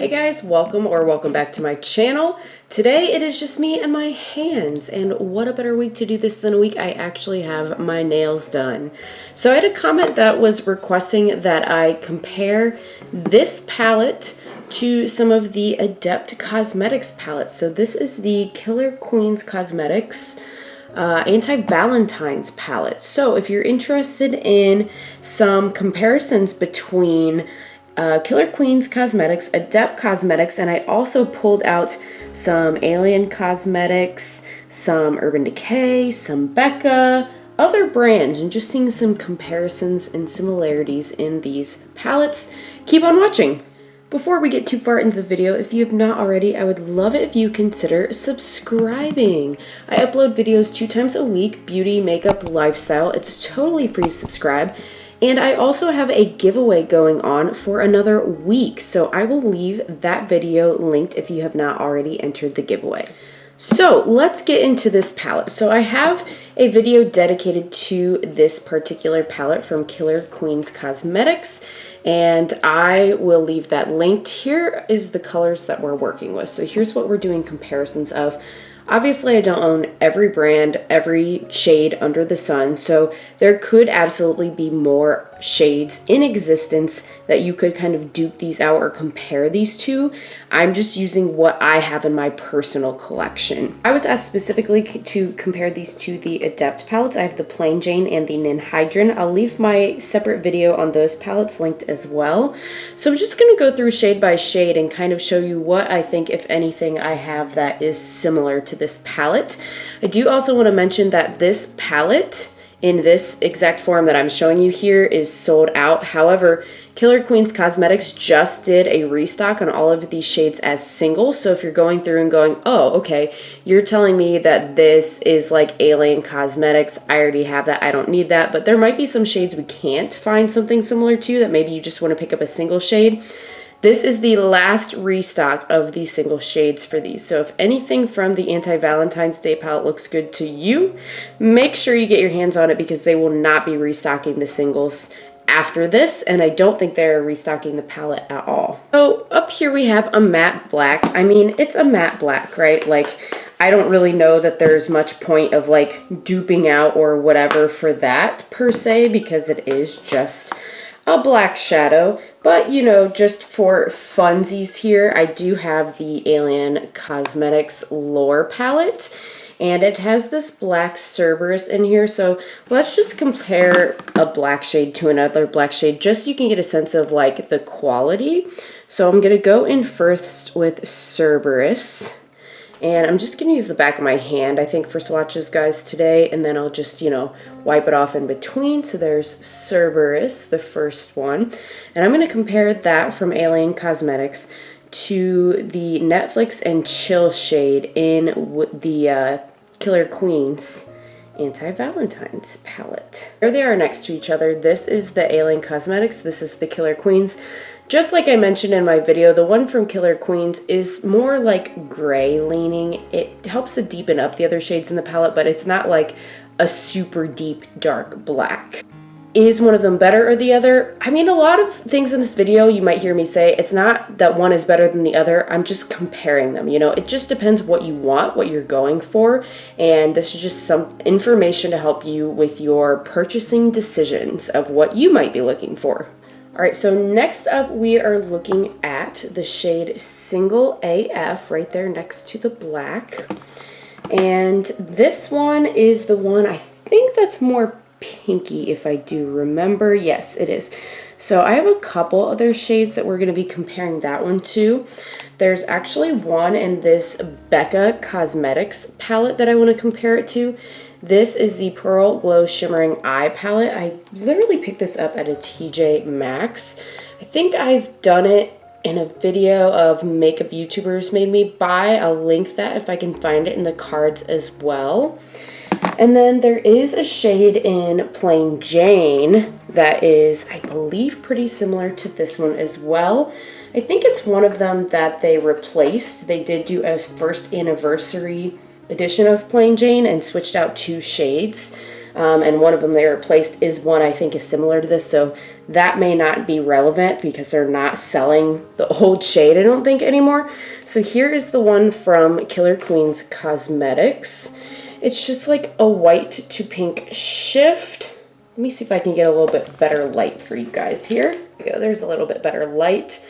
Hey guys, welcome back to my channel. Today it is just me and my hands, and what a better week to do this than a week I actually have my nails done. So I had a comment that was requesting that I compare this palette to some of the Adept Cosmetics palettes. So this is the Killer Queens Cosmetics Anti-Valentine's palette. So if you're interested in some comparisons between Killer Queens Cosmetics, Adept Cosmetics, and I also pulled out some Alien Cosmetics, some Urban Decay, some Becca, other brands, and just seeing some comparisons and similarities in these palettes. Keep on watching. Before we get too far into the video, if you have not already, I would love it if you consider subscribing. I upload videos 2 times a week, beauty, makeup, lifestyle. It's totally free to subscribe. And I also have a giveaway going on for another week, so I will leave that video linked if you have not already entered the giveaway. So let's get into this palette. So I have a video dedicated to this particular palette from Killer Queens Cosmetics, and I will leave that linked. Here is the colors that we're working with. So here's what we're doing comparisons of. Obviously, I don't own every brand, every shade under the sun, so there could absolutely be more shades in existence that you could kind of dupe these out or compare these to. I'm just using what I have in my personal collection. I was asked specifically to compare these to the Adept palettes. I have the Plain Jane and the Ninhydrin. I'll leave my separate video on those palettes linked as well. So I'm just going to go through shade by shade and kind of show you what I think, if anything, I have that is similar to this palette. I do also want to mention that this palette in this exact form that I'm showing you here is sold out. However, Killer Queens Cosmetics just did a restock on all of these shades as singles. So if you're going through and going, oh, okay, you're telling me that this is like Alien Cosmetics, I already have that, I don't need that. But there might be some shades we can't find something similar to, that maybe you just want to pick up a single shade. This is the last restock of these single shades for these. So if anything from the Anti-Valentine's Day palette looks good to you, make sure you get your hands on it, because they will not be restocking the singles after this, and I don't think they're restocking the palette at all. So up here we have a matte black. I mean, it's a matte black, right? Like, I don't really know that there's much point of like duping out or whatever for that per se, because it is just a black shadow. But, you know, just for funsies here, I do have the Alien Cosmetics Lore palette, and it has this black Cerberus in here. So let's just compare a black shade to another black shade, just so you can get a sense of like the quality. So I'm going to go in first with Cerberus. And I'm just going to use the back of my hand, I think, for swatches, guys, today. And then I'll just, you know, wipe it off in between. So there's Cerberus, the first one. And I'm going to compare that from Alien Cosmetics to the Netflix and Chill shade in the Killer Queens Anti-Valentine's palette. There they are next to each other. This is the Alien Cosmetics. This is the Killer Queens. Just like I mentioned in my video, the one from Killer Queens is more like gray leaning. It helps to deepen up the other shades in the palette, but it's not like a super deep dark black. Is one of them better or the other? I mean, a lot of things in this video you might hear me say, it's not that one is better than the other. I'm just comparing them, you know. It just depends what you want, what you're going for, and this is just some information to help you with your purchasing decisions of what you might be looking for. All right, so next up we are looking at the shade Single AF right there next to the black. And this one is the one, I think that's more pinky if I do remember. Yes, it is. So I have a couple other shades that we're going to be comparing that one to. There's actually one in this Becca Cosmetics palette that I want to compare it to. This is the Pearl Glow Shimmering Eye palette. I literally picked this up at a TJ Maxx. I think I've done it in a video of makeup YouTubers made me buy. I'll link that if I can find it in the cards as well. And then there is a shade in Plain Jane that is, I believe, pretty similar to this one as well. I think it's one of them that they replaced. They did do a first anniversary edition of Plain Jane and switched out 2 shades. and one of them they replaced is one I think is similar to this, so that may not be relevant because they're not selling the old shade, I don't think, anymore. So here is the one from Killer Queens Cosmetics. It's just like a white to pink shift. Let me see if I can get a little bit better light for you guys here. There we go, there's a little bit better light.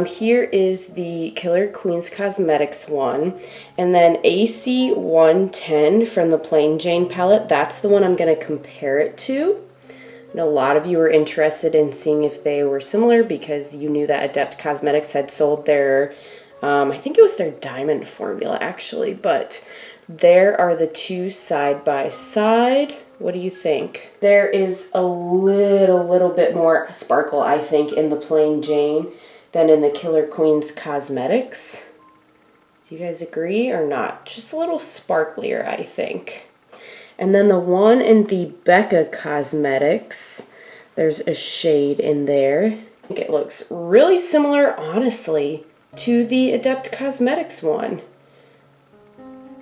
Here is the Killer Queens Cosmetics one, and then AC 110 from the Plain Jane palette. That's the one I'm going to compare it to. And a lot of you were interested in seeing if they were similar because you knew that Adept Cosmetics had sold their, I think it was their diamond formula actually, but there are the two side by side. What do you think? There is a little bit more sparkle, I think, in the Plain Jane than in the Killer Queens Cosmetics. Do you guys agree or not? Just a little sparklier, I think. And then the one in the Becca Cosmetics, there's a shade in there. I think it looks really similar, honestly, to the Adept Cosmetics one.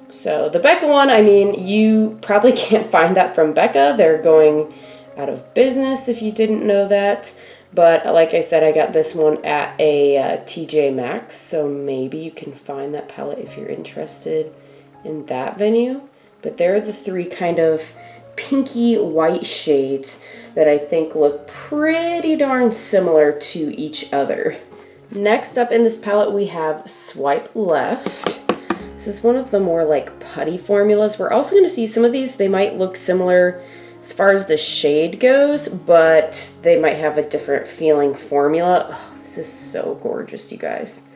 So the Becca one, I mean, you probably can't find that from Becca. They're going out of business if you didn't know that. But like I said, I got this one at a TJ Maxx, so maybe you can find that palette if you're interested in that venue. But there are the three kind of pinky white shades that I think look pretty darn similar to each other. Next up in this palette, we have Swipe Left. This is one of the more like putty formulas. We're also going to see some of these, they might look similar as far as the shade goes, but they might have a different feeling formula. Oh, this is so gorgeous, you guys.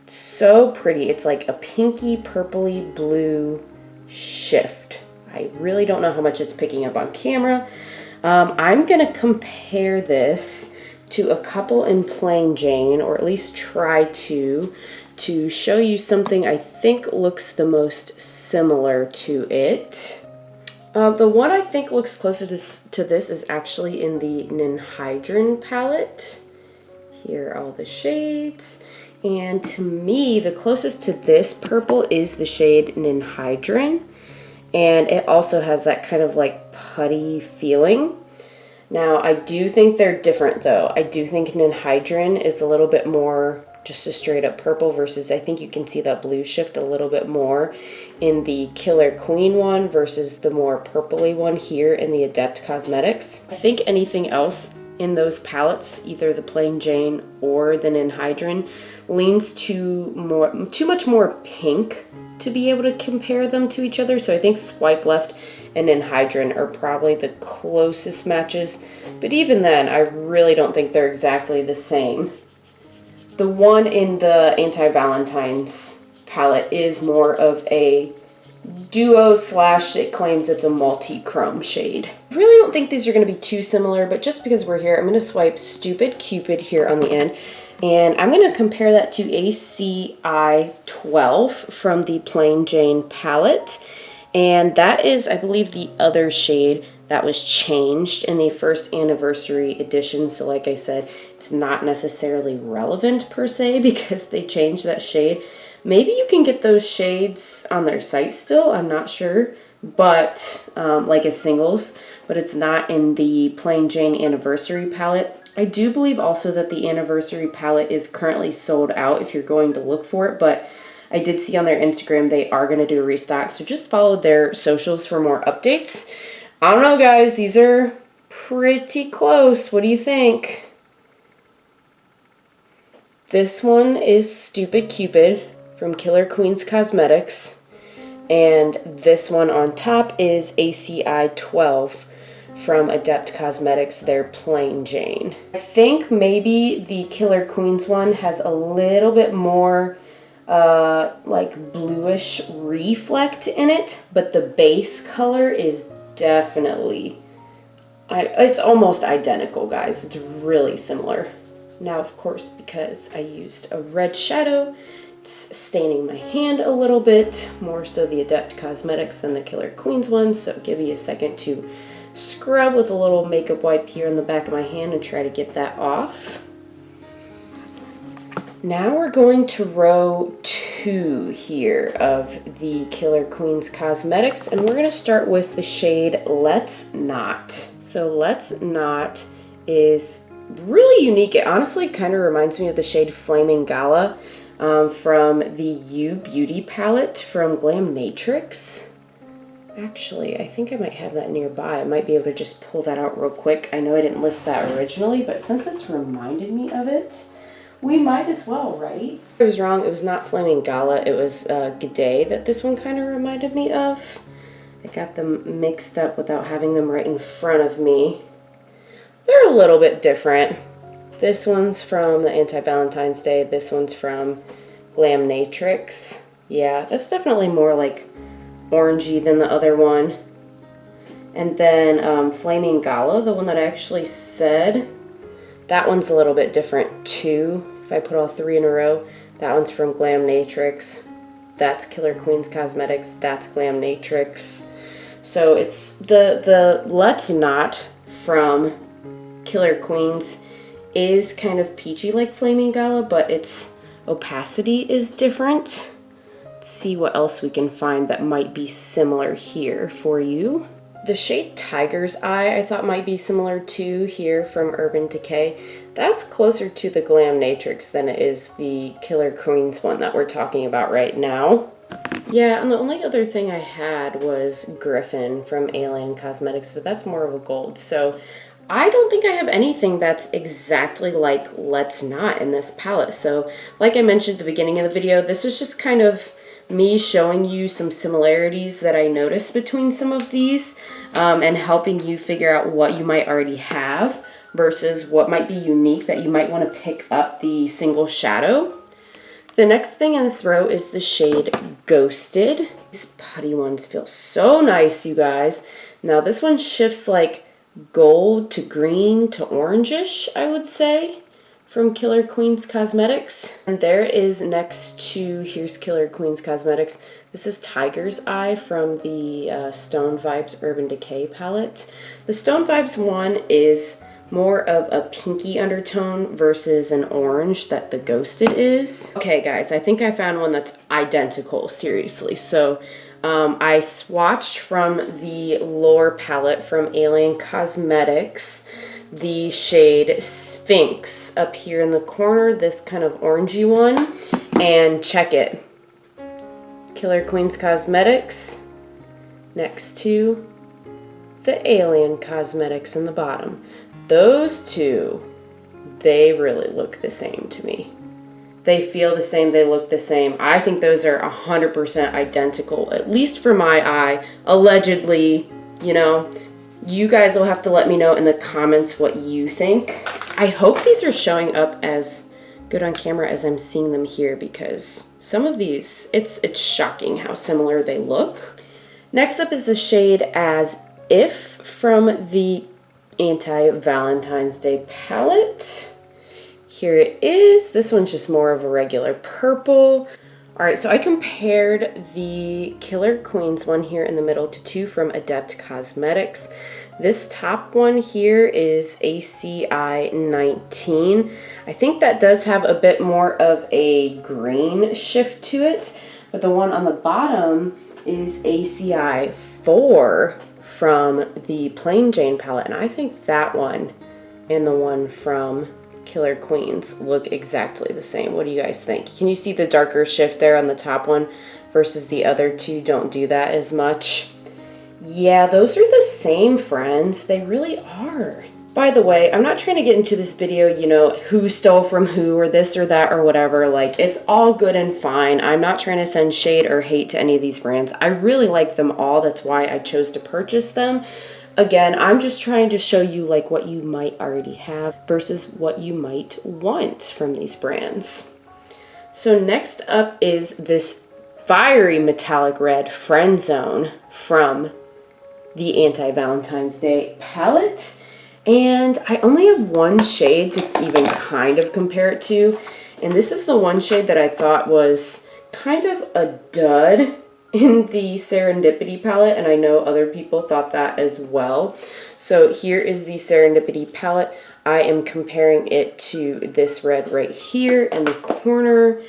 It's so pretty. It's like a pinky, purpley blue shift. I really don't know how much it's picking up on camera. I'm going to compare this to a couple in Plain Jane, or at least try to show you something I think looks the most similar to it. The one I think looks closest to this is actually in the Ninhydrin palette. Here are all the shades. And to me, the closest to this purple is the shade Ninhydrin. And it also has that kind of like putty feeling. Now, I do think they're different though. I do think Ninhydrin is a little bit more just a straight up purple versus I think you can see that blue shift a little bit more in the Killer Queen one versus the more purpley one here in the Adept Cosmetics. I think anything else in those palettes, either the Plain Jane or the Ninhydrin, leans too much more pink to be able to compare them to each other. So I think Swipe Left and Ninhydrin are probably the closest matches, but even then I really don't think they're exactly the same. The one in the Anti-Valentine's palette is more of a duo slash it claims it's a multi-chrome shade. I really don't think these are going to be too similar, but just because we're here, I'm going to swipe Stupid Cupid here on the end. And I'm going to compare that to ACI 12 from the Plain Jane palette. And that is, I believe, the other shade that was changed in the first anniversary edition. So like I said, it's not necessarily relevant per se because they changed that shade. Maybe you can get those shades on their site still, I'm not sure, but like as singles, but it's not in the Plain Jane Anniversary palette. I do believe also that the Anniversary palette is currently sold out if you're going to look for it, but I did see on their Instagram they are going to do a restock, so just follow their socials for more updates. I don't know, guys. These are pretty close. What do you think? This one is Stupid Cupid from Killer Queens Cosmetics. And this one on top is ACI 12 from Adept Cosmetics, their Plain Jane. I think maybe the Killer Queens one has a little bit more like bluish reflect in it, but the base color is definitely, it's almost identical, guys. It's really similar. Now, of course, because I used a red shadow, it's staining my hand a little bit, more so the Adept Cosmetics than the Killer Queens one, so give me a second to scrub with a little makeup wipe here on the back of my hand and try to get that off. Now we're going to row 2 2 here of the Killer Queens Cosmetics, and we're going to start with the shade Let's Not. So Let's Not is really unique. It honestly kind of reminds me of the shade Flaming Gala from the You Beauty palette from Glamnatrix. Actually, I think I might have that nearby. I might be able to just pull that out real quick. I know I didn't list that originally, but since it's reminded me of it, we might as well, right? I was wrong. It was not Flaming Gala. It was G'day that this one kind of reminded me of. I got them mixed up without having them right in front of me. They're a little bit different. This one's from the Anti-Valentine's Day. This one's from Glamnatrix. Yeah, that's definitely more like orangey than the other one. And then Flaming Gala, the one that I actually said, that one's a little bit different too. If I put all 3 in a row, that one's from Glamnatrix. That's Killer Queens Cosmetics. That's Glamnatrix. So it's the Let's Not from Killer Queens is kind of peachy like Flaming Gala, but its opacity is different. Let's see what else we can find that might be similar here for you. The shade Tiger's Eye I thought might be similar to here from Urban Decay. That's closer to the Glamnatrix than it is the Killer Queens one that we're talking about right now. Yeah, and the only other thing I had was Griffin from Alien Cosmetics, but that's more of a gold. So I don't think I have anything that's exactly like Let's Not in this palette. So like I mentioned at the beginning of the video, this is just kind of me showing you some similarities that I noticed between some of these and helping you figure out what you might already have versus what might be unique that you might want to pick up the single shadow. The next thing in this row is the shade Ghosted. These putty ones feel so nice, you guys. Now this one shifts like gold to green to orangish, I would say, from Killer Queens Cosmetics. And there is next to, here's Killer Queens Cosmetics. This is Tiger's Eye from the Stone Vibes Urban Decay palette. The Stone Vibes one is more of a pinky undertone versus an orange that the Ghosted is. Okay guys, I think I found one that's identical, seriously. So I swatched from the Lore palette from Alien Cosmetics the shade Sphinx up here in the corner, this kind of orangey one, and check it. Killer Queens Cosmetics next to the Alien Cosmetics in the bottom. Those two, they really look the same to me. They feel the same, they look the same. I think those are 100% identical, at least for my eye. Allegedly, you know. You guys will have to let me know in the comments what you think. I hope these are showing up as good on camera as I'm seeing them here, because some of these, it's shocking how similar they look. Next up is the shade As If from the Anti-Valentine's Day palette. Here it is. This one's just more of a regular purple. All right, so I compared the Killer Queens one here in the middle to 2 from Adept Cosmetics. This top one here is ACI 19. I think that does have a bit more of a green shift to it, but the one on the bottom is ACI 4 from the Plain Jane palette, and I think that one and the one from Killer Queens look exactly the same. What do you guys think? Can you see the darker shift there on the top one versus the other two don't do that as much? Yeah, those are the same, friends. They really are. By the way, I'm not trying to get into this video, you know, who stole from who or this or that or whatever. Like, it's all good and fine. I'm not trying to send shade or hate to any of these brands. I really like them all. That's why I chose to purchase them. Again, I'm just trying to show you like what you might already have versus what you might want from these brands. So next up is this fiery metallic red Friend Zone from the Anti-Valentine's Day palette. And I only have one shade to even kind of compare it to. And this is the one shade that I thought was kind of a dud in the Serendipity palette, and I know other people thought that as well. So here is the Serendipity palette. I am comparing it to this red right here in the corner.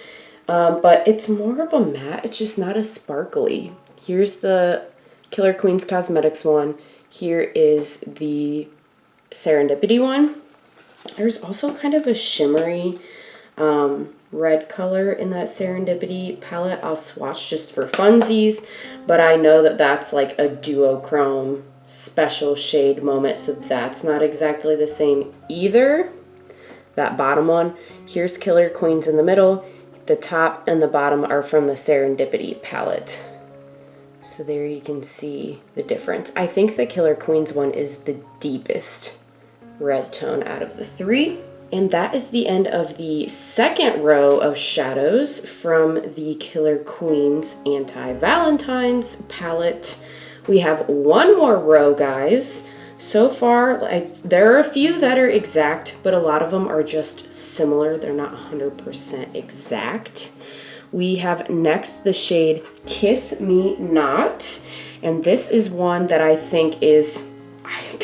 but it's more of a matte. It's just not as sparkly. Here's the Killer Queens Cosmetics one. Here is the Serendipity one. There's also kind of a shimmery red color in that Serendipity palette. I'll swatch just for funsies, but I know that that's like a duochrome special shade moment, so that's not exactly the same either. That bottom one, here's Killer Queens in the middle. The top and the bottom are from the Serendipity palette. So there you can see the difference. I think the Killer Queens one is the deepest red tone out of the three. And that is the end of the second row of shadows from the Killer Queens Anti-Valentine's palette. We have one more row, guys. So far, there are a few that are exact, but a lot of them are just similar. They're not 100% exact. We have next the shade Kiss Me Not. And this is one that I think is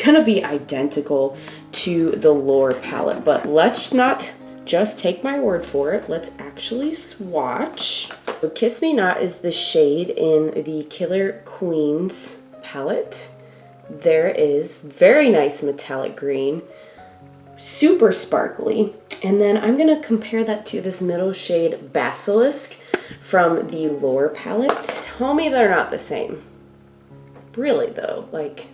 gonna be identical to the Lure palette, but let's not just take my word for it. Let's actually swatch. So Kiss Me Not is the shade in the Killer Queens palette. There is very nice metallic green, super sparkly. And then I'm gonna compare that to this middle shade Basilisk from the Lure palette. Tell me they're not the same. Really though, like,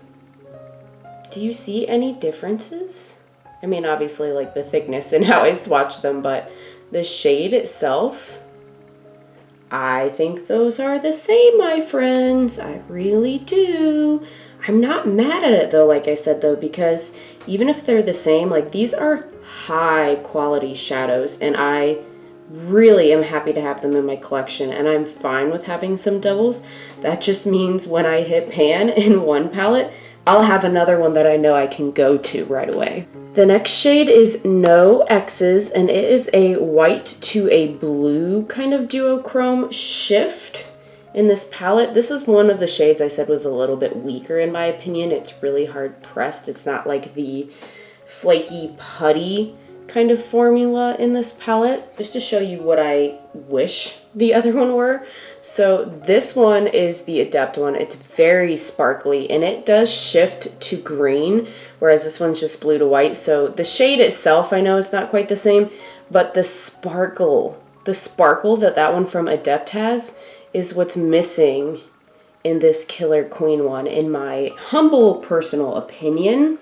do you see any differences? I mean, obviously like the thickness and how I swatch them, but the shade itself, I think those are the same, my friends. I really do. I'm not mad at it though, like I said though, because even if they're the same, like these are high quality shadows and I really am happy to have them in my collection, and I'm fine with having some doubles. That just means when I hit pan in one palette, I'll have another one that I know I can go to right away. The next shade is No X's, and it is a white to a blue kind of duochrome shift in this palette. This is one of the shades I said was a little bit weaker in my opinion. It's really hard pressed. It's not like the flaky putty kind of formula in this palette. Just to show you what I wish the other one were. So this one is the Adept one. It's very sparkly and it does shift to green, whereas this one's just blue to white. So the shade itself I know is not quite the same, but the sparkle that one from Adept has is what's missing in this Killer Queen one, in my humble personal opinion.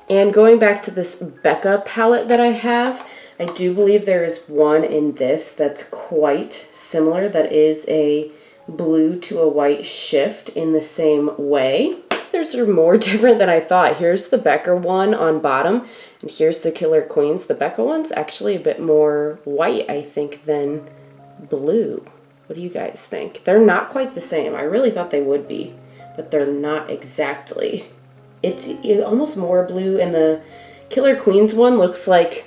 And going back to this Becca palette that I have, I do believe there is one in this that's quite similar, that is a blue to a white shift in the same way. There's more different than I thought. Here's the Becca one on bottom, and here's the Killer Queens. The Becca one's actually a bit more white, I think, than blue. What do you guys think? They're not quite the same. I really thought they would be, but they're not exactly. It's almost more blue, and the Killer Queens one looks like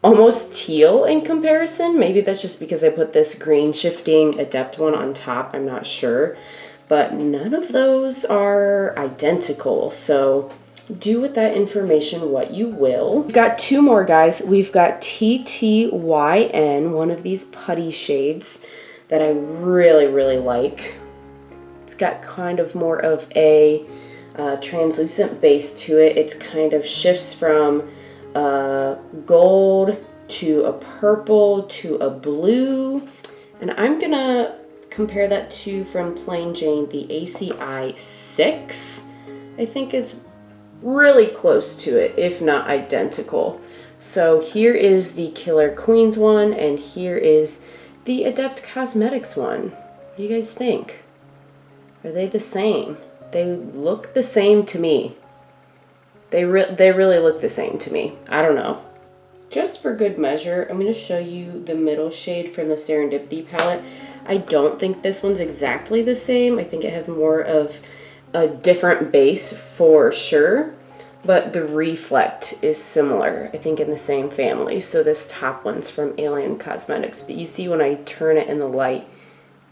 almost teal in comparison. Maybe that's just because I put this green shifting Adept one on top. I'm not sure. But none of those are identical. So do with that information what you will. We've got two more, guys. We've got ttyn, one of these putty shades that I really, really like. It's got kind of more of a translucent base to it. It's kind of shifts from gold to a purple to a blue, and I'm gonna compare that to, from Plain Jane, the ACI 6. I think is really close to it, if not identical. So here is the Killer Queens one, and here is the Adept Cosmetics one. What do you guys think? Are they the same? They look the same to me. They really look the same to me. I don't know. Just for good measure, I'm going to show you the middle shade from the Serendipity palette. I don't think this one's exactly the same. I think it has more of a different base for sure, but the reflect is similar, I think, in the same family. So this top one's from Adept Cosmetics, but you see when I turn it in the light,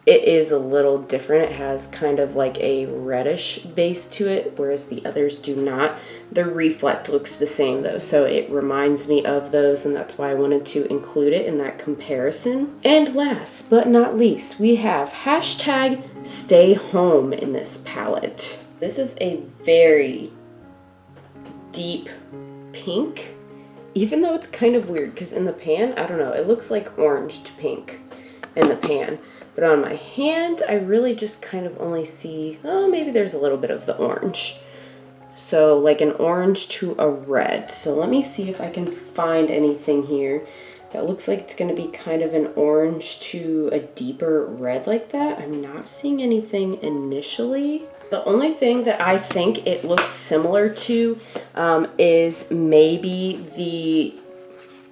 it is a little different. It has kind of like a reddish base to it, whereas the others do not. The reflect looks the same though, so it reminds me of those, and that's why I wanted to include it in that comparison. And last but not least, we have hashtag stay home in this palette. This is a very deep pink, even though it's kind of weird because in the pan, I don't know, it looks like orange to pink in the pan. But on my hand, I really just kind of only see, oh, maybe there's a little bit of the orange. So like an orange to a red. So let me see if I can find anything here that looks like it's going to be kind of an orange to a deeper red like that. I'm not seeing anything initially. The only thing that I think it looks similar to is maybe the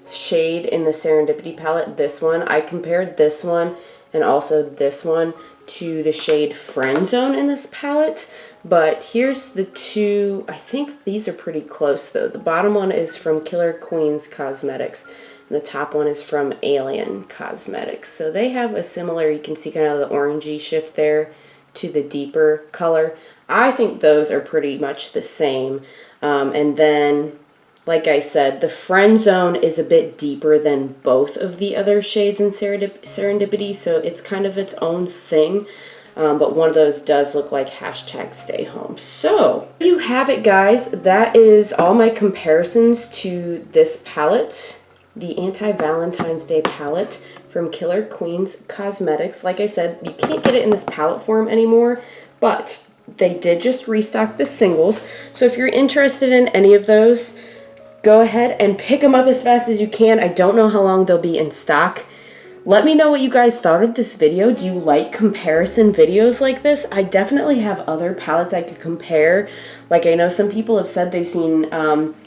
shade in the Serendipity palette, this one. I compared this one and also this one to the shade Friend Zone in this palette. But here's the two. I think these are pretty close though. The bottom one is from Killer Queens Cosmetics. And the top one is from Alien Cosmetics. So they have a similar, you can see kind of the orangey shift there to the deeper color. I think those are pretty much the same. And then, like I said, the Friend Zone is a bit deeper than both of the other shades in Serendipity, so it's kind of its own thing. But one of those does look like hashtag stay home. So there you have it, guys. That is all my comparisons to this palette, the Anti-Valentine's Day palette from Killer Queens Cosmetics. Like I said, you can't get it in this palette form anymore, but they did just restock the singles. So if you're interested in any of those, go ahead and pick them up as fast as you can. I don't know how long they'll be in stock. Let me know what you guys thought of this video. Do you like comparison videos like this? I definitely have other palettes I could compare. Like I know some people have said they've seen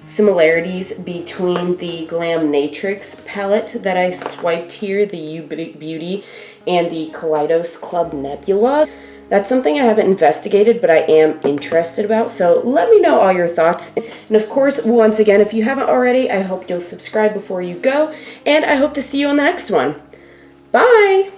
similarities between the Glamnatrix palette that I swiped here, the You Beauty, and the Kaleidos Club Nebula. That's something I haven't investigated, but I am interested about. So let me know all your thoughts. And of course, once again, if you haven't already, I hope you'll subscribe before you go. And I hope to see you on the next one. Bye!